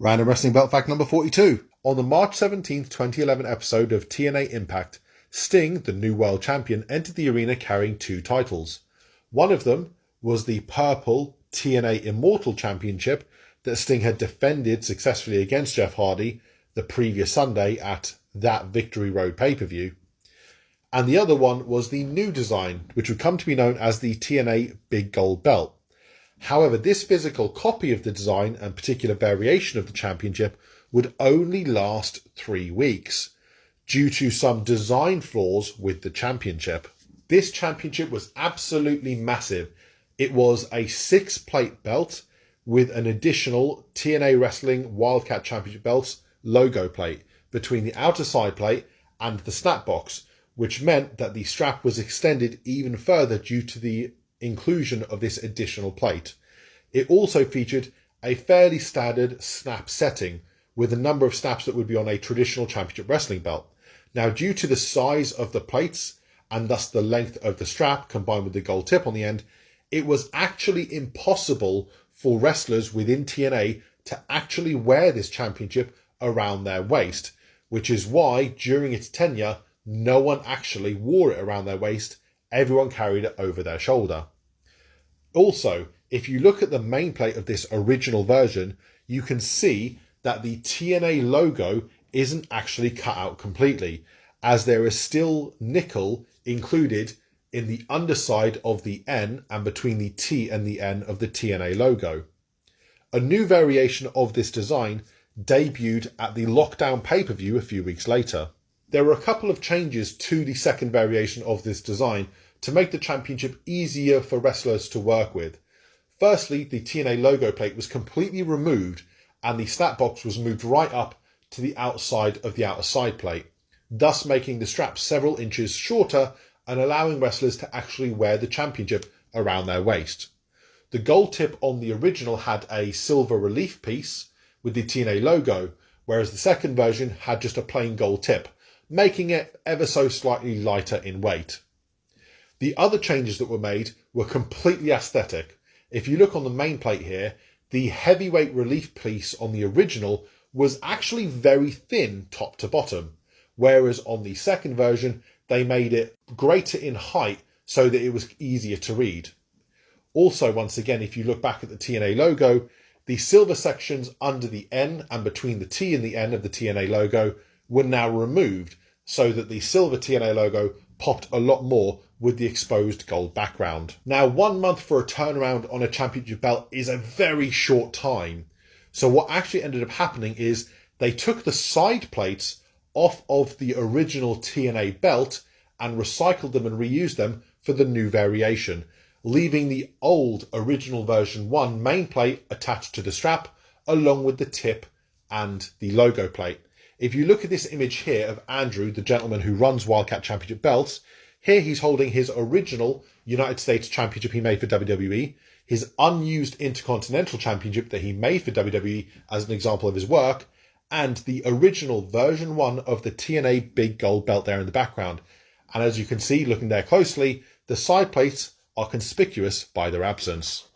Random Wrestling Belt Fact number 42. On the March 17th, 2011 episode of TNA Impact, Sting, the new world champion, entered the arena carrying two titles. One of them was the purple TNA Immortal Championship that Sting had defended successfully against Jeff Hardy the previous Sunday at that Victory Road pay-per-view. And the other one was the new design, which would come to be known as the TNA Big Gold Belt. However, this physical copy of the design and particular variation of the championship would only last 3 weeks due to some design flaws with the championship. This championship was absolutely massive. It was a 6-plate belt with an additional TNA Wrestling Wildcat Championship belts logo plate between the outer side plate and the snap box, which meant that the strap was extended even further due to the inclusion of this additional plate. It also featured a fairly standard snap setting with a number of snaps that would be on a traditional championship wrestling belt. Now, due to the size of the plates and thus the length of the strap combined with the gold tip on the end, it was actually impossible for wrestlers within TNA to actually wear this championship around their waist, which is why during its tenure no one actually wore it around their waist. Everyone carried it over their shoulder. Also, if you look at the main plate of this original version, you can see that the TNA logo isn't actually cut out completely, as there is still nickel included in the underside of the N and between the T and the N of the TNA logo. A new variation of this design debuted at the Lockdown pay-per-view a few weeks later. There were a couple of changes to the second variation of this design to make the championship easier for wrestlers to work with. Firstly, the TNA logo plate was completely removed and the snap box was moved right up to the outside of the outer side plate, thus making the strap several inches shorter and allowing wrestlers to actually wear the championship around their waist. The gold tip on the original had a silver relief piece with the TNA logo, whereas the second version had just a plain gold tip, making it ever so slightly lighter in weight. The other changes that were made were completely aesthetic. If you look on the main plate here, the heavyweight relief piece on the original was actually very thin top to bottom, whereas on the second version, they made it greater in height so that it was easier to read. Also, once again, if you look back at the TNA logo, the silver sections under the N and between the T and the N of the TNA logo were now removed, so that the silver TNA logo popped a lot more with the exposed gold background. Now, 1 month for a turnaround on a championship belt is a very short time. So what actually ended up happening is they took the side plates off of the original TNA belt and recycled them and reused them for the new variation, leaving the old original version 1 main plate attached to the strap along with the tip and the logo plate. If you look at this image here of Andrew, the gentleman who runs Wildcat Championship belts, here he's holding his original United States Championship he made for WWE, his unused Intercontinental Championship that he made for WWE as an example of his work, and the original version 1 of the TNA Big Gold Belt there in the background. And as you can see, looking there closely, the side plates are conspicuous by their absence.